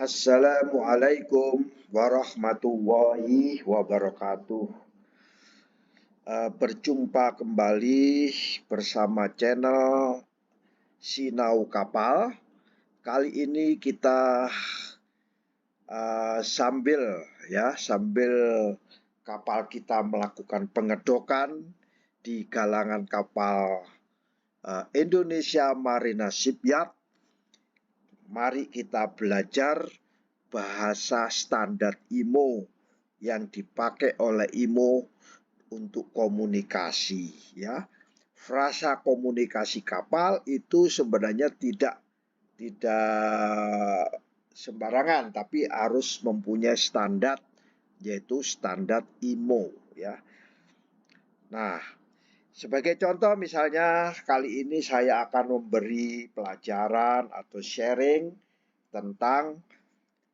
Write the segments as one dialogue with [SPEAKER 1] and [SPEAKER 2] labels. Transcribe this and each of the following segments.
[SPEAKER 1] Assalamualaikum warahmatullahi wabarakatuh. Berjumpa kembali bersama channel Sinau Kapal. Kali ini kita sambil kapal kita melakukan pengedokan di galangan kapal Indonesia Marina Shipyard. Mari kita belajar bahasa standar IMO yang dipakai oleh IMO untuk komunikasi, ya. Frasa komunikasi kapal itu sebenarnya tidak sembarangan, tapi harus mempunyai standar, yaitu standar IMO, ya. Nah, sebagai contoh misalnya kali ini saya akan memberi pelajaran atau sharing tentang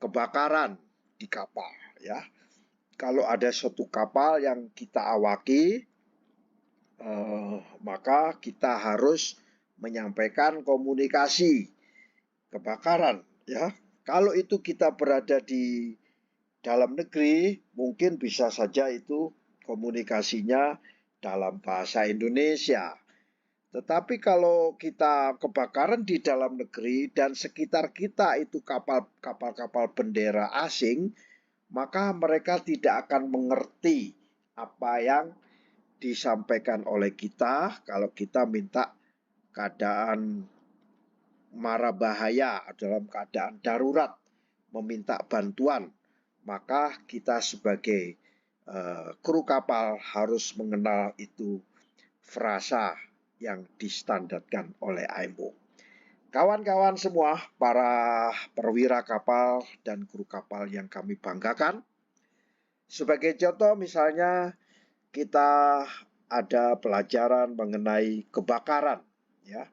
[SPEAKER 1] kebakaran di kapal, ya. Kalau ada suatu kapal yang kita awaki, maka kita harus menyampaikan komunikasi kebakaran, ya. Kalau itu kita berada di dalam negeri, mungkin bisa saja itu komunikasinya dalam bahasa Indonesia. Tetapi kalau kita kebakaran di dalam negeri dan sekitar kita itu kapal-kapal bendera asing, maka mereka tidak akan mengerti apa yang disampaikan oleh kita kalau kita minta keadaan mara bahaya dalam keadaan darurat, meminta bantuan. Maka kita sebagai kru kapal harus mengenal itu frasa yang distandarkan oleh IMO. Kawan-kawan semua, para perwira kapal dan kru kapal yang kami banggakan, sebagai contoh misalnya kita ada pelajaran mengenai kebakaran, ya,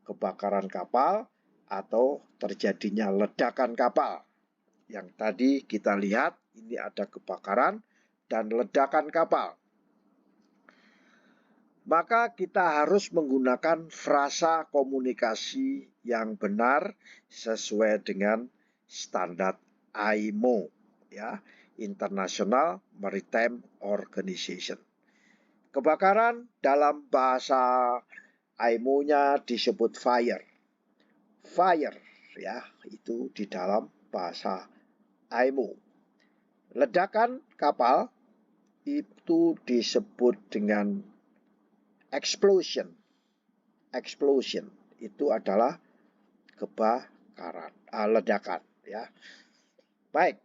[SPEAKER 1] kebakaran kapal atau terjadinya ledakan kapal. Yang tadi kita lihat ini ada kebakaran dan ledakan kapal. Maka kita harus menggunakan frasa komunikasi yang benar sesuai dengan standar IMO, ya, International Maritime Organization. Kebakaran dalam bahasa IMO-nya disebut fire. Fire, ya, itu di dalam bahasa IMO. Ledakan kapal itu disebut dengan explosion. Explosion itu adalah kebakaran, ledakan, ya. Baik,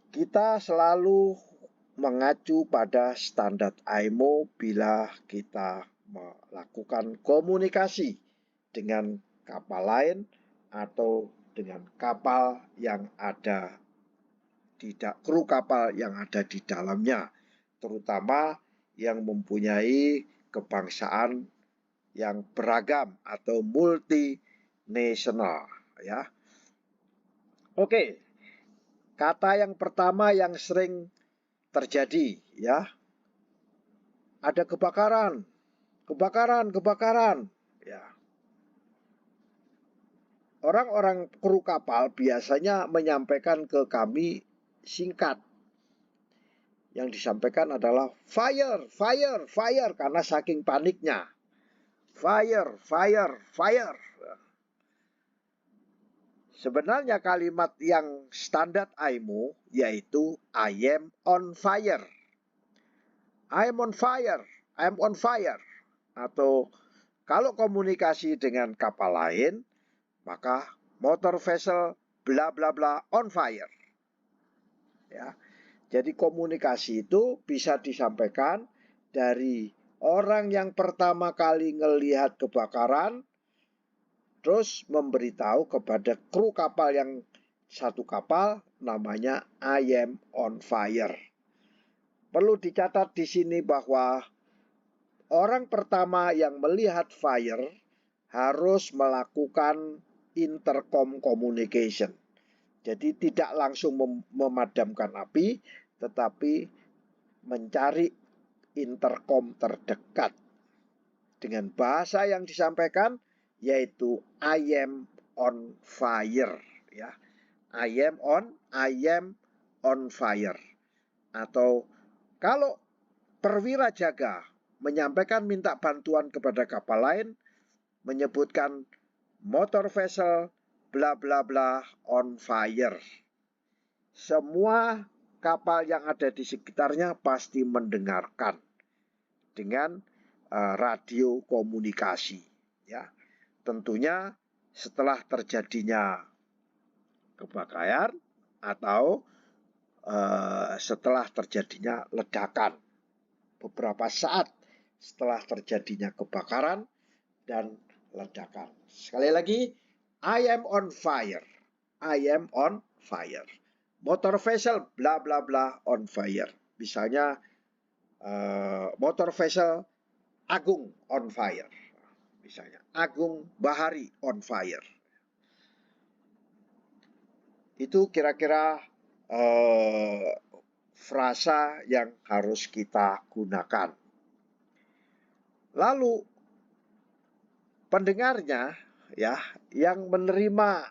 [SPEAKER 1] kita selalu mengacu pada standar IMO bila kita melakukan komunikasi dengan kapal lain atau dengan kapal yang ada kru kapal yang ada di dalamnya, terutama yang mempunyai kebangsaan yang beragam atau multinasional, ya. Oke. Kata yang pertama yang sering terjadi, ya. Ada kebakaran. Kebakaran, ya. Orang-orang kru kapal biasanya menyampaikan ke kami singkat. Yang disampaikan adalah fire, fire, fire, karena saking paniknya. Fire, fire, fire. Sebenarnya kalimat yang standar IMO yaitu I am on fire. I am on fire, I am on fire. Atau kalau komunikasi dengan kapal lain, maka motor vessel bla bla bla on fire. Ya. Jadi komunikasi itu bisa disampaikan dari orang yang pertama kali ngelihat kebakaran, terus memberitahu kepada kru kapal yang satu kapal, namanya I am on fire. Perlu dicatat di sini bahwa orang pertama yang melihat fire harus melakukan intercom communication. Jadi tidak langsung memadamkan api, tetapi mencari intercom terdekat dengan bahasa yang disampaikan yaitu I am on fire, ya. I am on fire. Atau kalau perwira jaga menyampaikan minta bantuan kepada kapal lain, menyebutkan motor vessel bla bla bla on fire. Semua kapal yang ada di sekitarnya pasti mendengarkan dengan radio komunikasi, ya. Tentunya setelah terjadinya kebakaran atau setelah terjadinya ledakan. Beberapa saat setelah terjadinya kebakaran dan ledakan. Sekali lagi, I am on fire. I am on fire. Motor vessel bla bla bla on fire. Misalnya motor vessel Agung on fire. Misalnya Agung Bahari on fire. Itu kira-kira frasa yang harus kita gunakan. Lalu pendengarnya, ya, yang menerima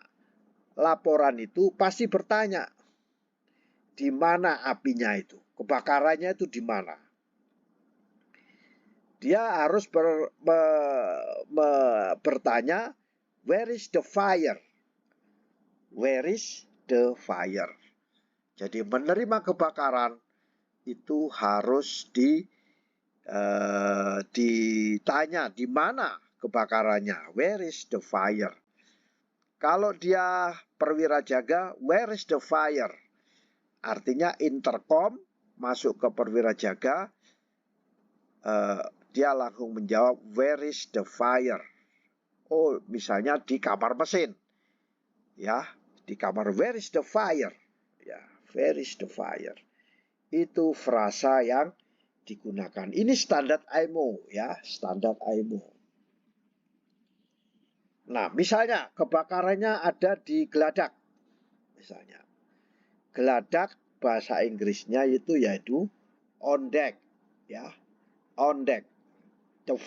[SPEAKER 1] laporan itu pasti bertanya, di mana apinya itu? Kebakarannya itu di mana? Dia harus bertanya, where is the fire? Where is the fire? Jadi menerima kebakaran itu harus ditanya di mana kebakarannya. Where is the fire? Kalau dia perwira jaga, where is the fire? Artinya intercom masuk ke perwira jaga, dia langsung menjawab, where is the fire? Oh, misalnya di kamar mesin, ya, di kamar, where is the fire? Ya, where is the fire? Itu frasa yang digunakan. Ini standar IMO, ya, standar IMO. Nah, misalnya kebakarannya ada di Geladak, misalnya. Geladak bahasa Inggrisnya yaitu on deck, ya, on deck. The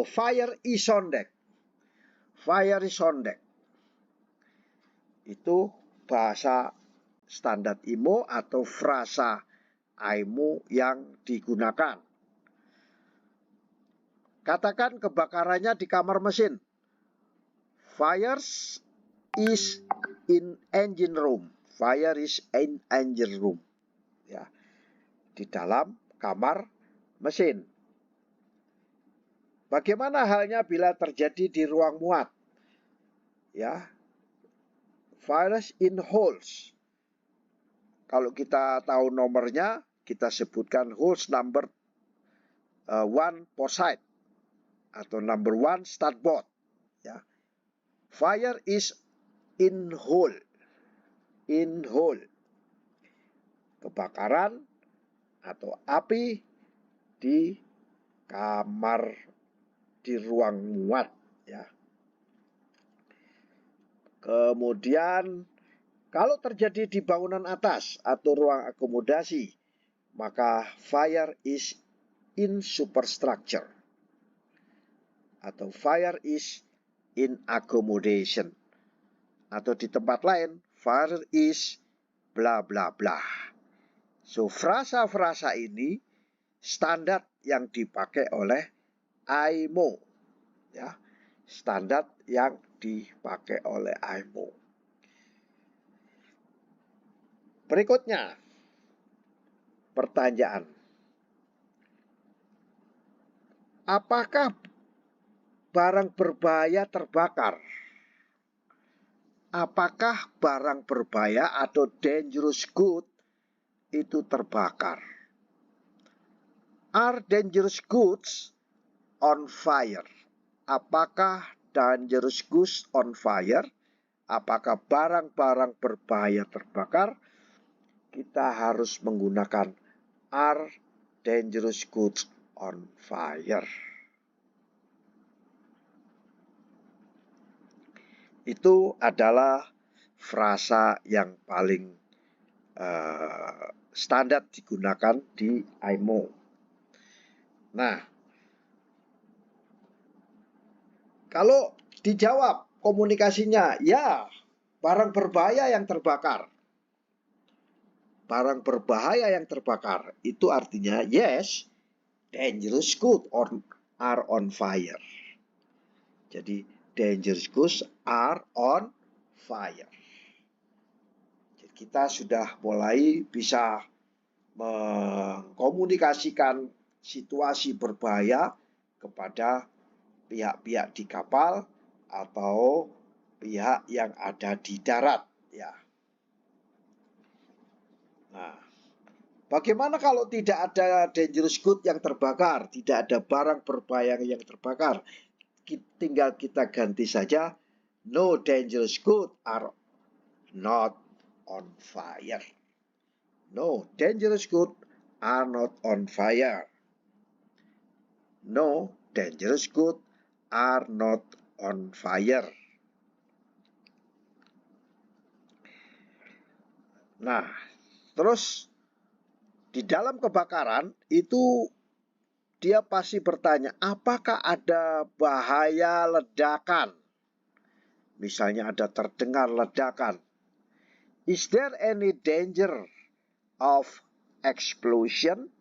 [SPEAKER 1] fire is on deck. Fire is on deck. Itu bahasa standar IMO atau frasa IMO yang digunakan. Katakan kebakarannya di kamar mesin. Fire is in engine room. Fire is in engine room. Ya, di dalam kamar mesin. Bagaimana halnya bila terjadi di ruang muat? Ya, fire in holes. Kalau kita tahu nomornya, kita sebutkan holes number 1 port side atau number 1 starboard. Ya. Fire is in hole. In hole. Kebakaran atau api di kamar, di ruang muat, ya. Kemudian kalau terjadi di bangunan atas atau ruang akomodasi, maka fire is in superstructure atau fire is in accommodation. Atau di tempat lain, fire is bla bla bla. So, frasa-frasa ini standar yang dipakai oleh IMO, ya. Standar yang dipakai oleh IMO. Berikutnya, pertanyaan. Apakah barang berbahaya terbakar? Apakah barang berbahaya atau dangerous good itu terbakar? Are dangerous goods on fire? Apakah dangerous goods on fire? Apakah barang-barang berbahaya terbakar? Kita harus menggunakan are dangerous goods on fire. Itu adalah frasa yang paling standar digunakan di IMO. Nah, kalau dijawab komunikasinya, ya, barang berbahaya yang terbakar. Barang berbahaya yang terbakar itu artinya yes, dangerous goods are on fire. Jadi dangerous goods are on fire. Jadi, kita sudah mulai bisa mengkomunikasikan situasi berbahaya kepada pihak-pihak di kapal atau pihak yang ada di darat, ya. Nah, bagaimana kalau tidak ada dangerous good yang terbakar, tidak ada barang berbahaya yang terbakar? Tinggal kita ganti saja, no dangerous good are not on fire. No dangerous good are not on fire. No dangerous good are not on fire. Nah, terus di dalam kebakaran itu dia pasti bertanya, apakah ada bahaya ledakan? Misalnya ada terdengar ledakan. Is there any danger of explosion?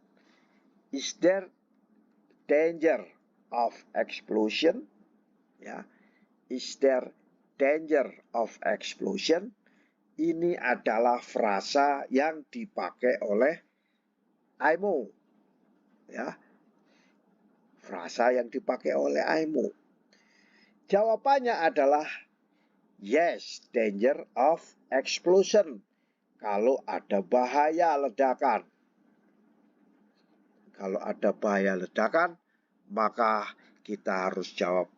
[SPEAKER 1] Is there danger of explosion? Ya. Is there danger of explosion? Ini adalah frasa yang dipakai oleh IMO. Ya. Frasa yang dipakai oleh IMO. Jawabannya adalah yes, danger of explosion. Kalau ada bahaya ledakan. Kalau ada bahaya ledakan, maka kita harus jawab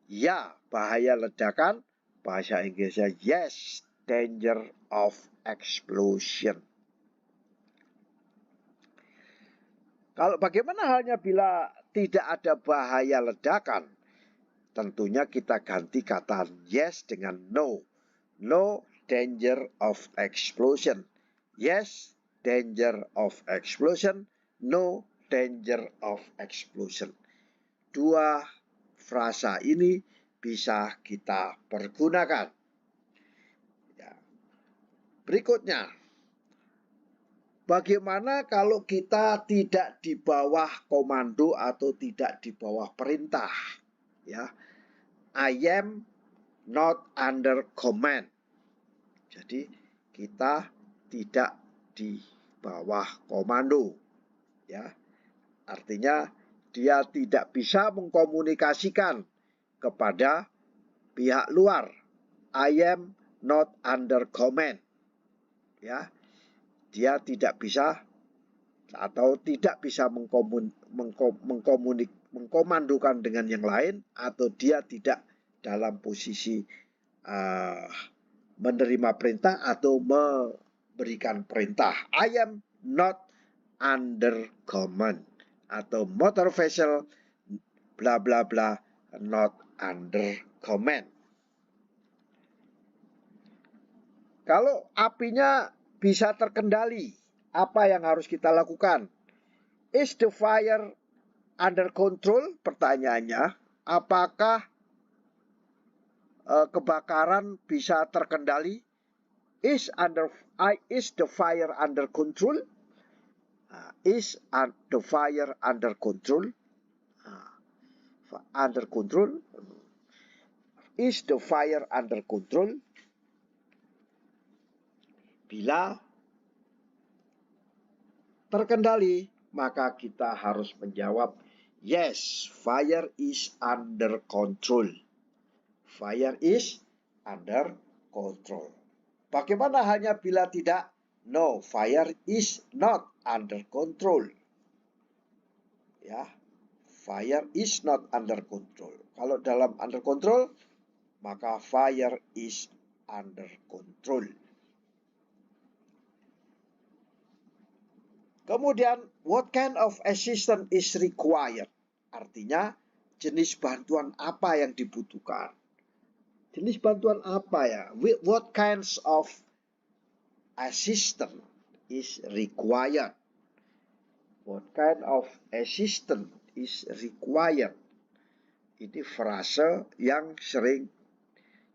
[SPEAKER 1] ya, bahaya ledakan. Bahasa Inggrisnya yes, danger of explosion. Kalau bagaimana halnya bila tidak ada bahaya ledakan? Tentunya kita ganti kata yes dengan no. No danger of explosion. Yes, danger of explosion. No danger of explosion. Dua frasa ini bisa kita pergunakan. Ya. Berikutnya, bagaimana kalau kita tidak di bawah komando atau tidak di bawah perintah? Ya, I am not under command. Jadi kita tidak di bawah komando. Ya, artinya dia tidak bisa mengkomunikasikan kepada pihak luar. I am not under command. Ya, dia tidak bisa atau tidak bisa mengkomandokan dengan yang lain, atau dia tidak dalam posisi menerima perintah atau memberikan perintah. I am not under command, atau motor vessel bla bla bla not under command. Kalau apinya bisa terkendali, apa yang harus kita lakukan? Is the fire under control? Pertanyaannya, apakah kebakaran bisa terkendali? Is the fire under control? Is the fire under control? Under control? Is the fire under control? Bila terkendali, maka kita harus menjawab yes, fire is under control. Fire is under control. Bagaimana hanya bila tidak? No, fire is not under control. Ya, fire is not under control. Kalau dalam under control, maka fire is under control. Kemudian, what kind of assistance is required? Artinya, jenis bantuan apa yang dibutuhkan? Jenis bantuan apa ya? What kinds of assistance is required? What kind of assistance is required? Ini frase yang sering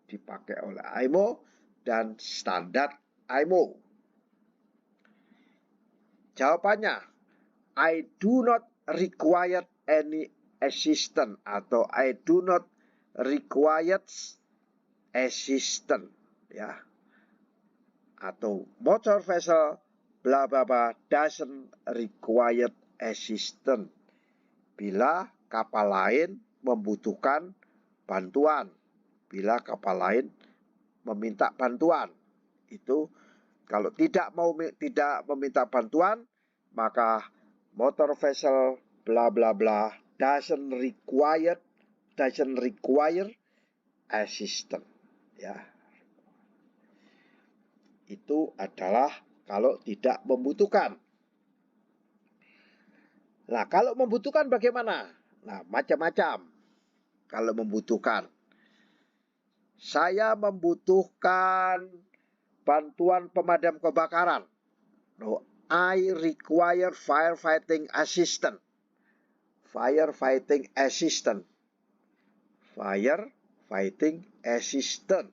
[SPEAKER 1] dipakai oleh IMO dan standar IMO? Jawabannya, I do not require any assistance atau I do not require assistance, ya. Atau motor vessel bla bla bla doesn't require assistance bila kapal lain membutuhkan bantuan, bila kapal lain meminta bantuan. Itu kalau tidak meminta bantuan, maka motor vessel bla bla bla doesn't require assistance, ya. Itu adalah kalau tidak membutuhkan. Nah, kalau membutuhkan bagaimana? Nah, macam-macam. Kalau membutuhkan, saya membutuhkan bantuan pemadam kebakaran. No, I require firefighting assistant. Firefighting assistant. Firefighting assistant.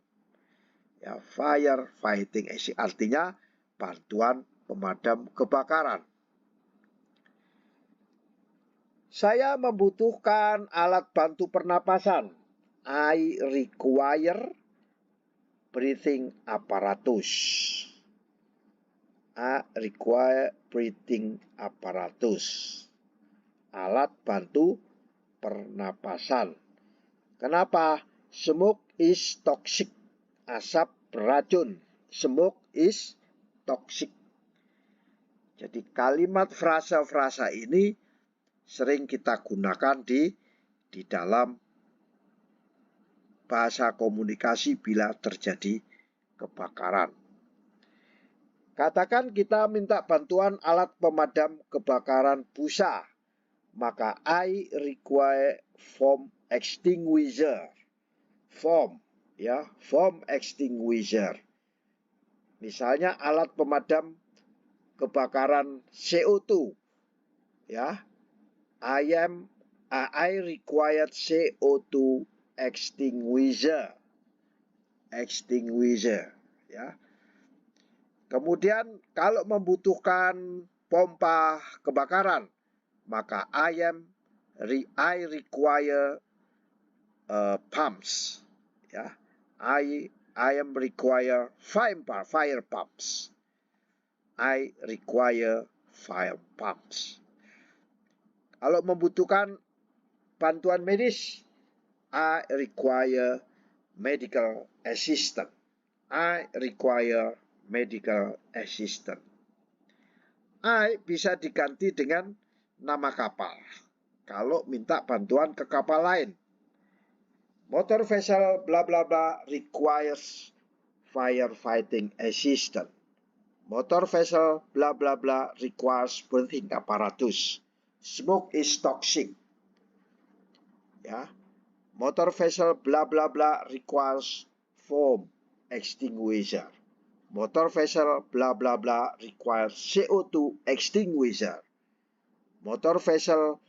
[SPEAKER 1] Ya, firefighting artinya bantuan pemadam kebakaran. Saya membutuhkan alat bantu pernapasan. I require breathing apparatus. I require breathing apparatus. Alat bantu pernapasan. Kenapa? Smoke is toxic. Asap beracun. Smoke is toxic. Jadi kalimat frasa-frasa ini sering kita gunakan di dalam bahasa komunikasi bila terjadi kebakaran. Katakan kita minta bantuan alat pemadam kebakaran busa, maka I require foam extinguisher. Foam, ya, foam extinguisher. Misalnya alat pemadam kebakaran CO2, ya. I require CO2 extinguisher. Extinguisher, ya. Kemudian kalau membutuhkan pompa kebakaran, maka I require pumps, ya. I am require fire pumps. I require fire pumps. Kalau membutuhkan bantuan medis, I require medical assistant. I require medical assistant. I bisa diganti dengan nama kapal kalau minta bantuan ke kapal lain. Motor vessel bla bla bla requires firefighting assistant. Motor vessel bla bla bla requires breathing apparatus. Smoke is toxic. Ya. Motor vessel bla bla bla requires foam extinguisher. Motor vessel bla bla bla requires CO2 extinguisher. Motor vessel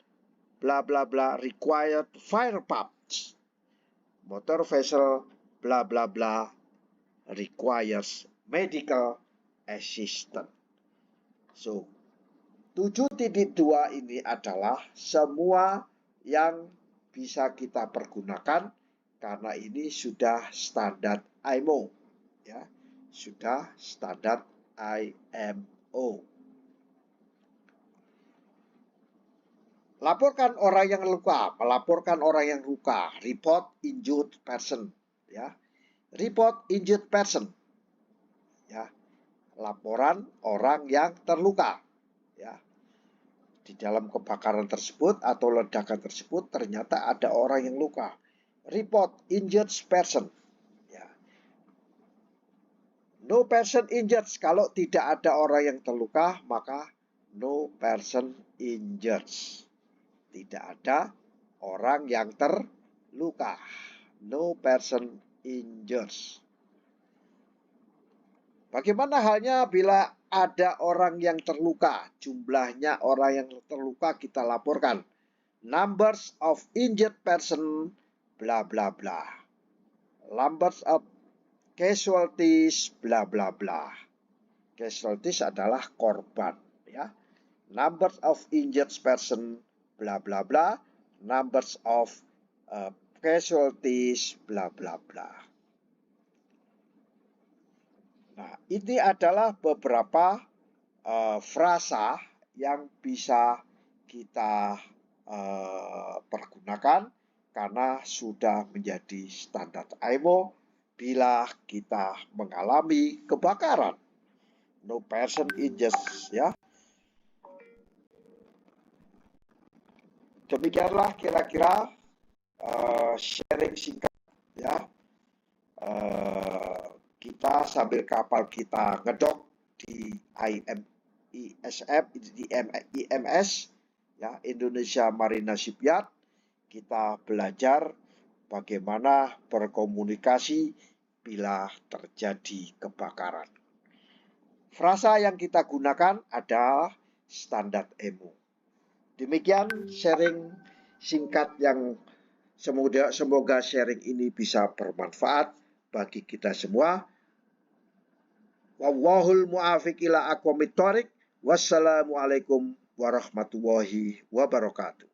[SPEAKER 1] bla bla bla required fire pumps. Motor vessel bla bla bla requires medical assistant. So, 7.2 ini adalah semua yang bisa kita pergunakan karena ini sudah standar IMO, ya. Sudah standar IMO. Laporkan orang yang luka, melaporkan orang yang luka, report injured person, ya. Report injured person, ya. Laporan orang yang terluka, ya. Di dalam kebakaran tersebut atau ledakan tersebut ternyata ada orang yang luka. Report injured person, ya. No person injured. Kalau tidak ada orang yang terluka, maka no person injured. Tidak ada orang yang terluka. No person injured. Bagaimana halnya bila ada orang yang terluka? Jumlahnya orang yang terluka kita laporkan. Numbers of injured person bla bla bla. Numbers of casualties bla bla bla. Casualties adalah korban, ya. Numbers of injured person bla bla bla, numbers of casualties bla bla bla. Nah, ini adalah beberapa frasa yang bisa kita pergunakan karena sudah menjadi standar IMO bila kita mengalami kebakaran. No person injured, ya. Demikianlah kira-kira sharing singkat, ya. Kita sambil kapal kita ngedok di IMS, ya, Indonesia Marina Shipyard, kita belajar bagaimana berkomunikasi bila terjadi kebakaran. Frasa yang kita gunakan adalah standar IMO. Demikian sharing singkat yang semoga sharing ini bisa bermanfaat bagi kita semua. Wallahul muwaffiq ila aqwamit thoriq. Wassalamualaikum warahmatullahi wabarakatuh.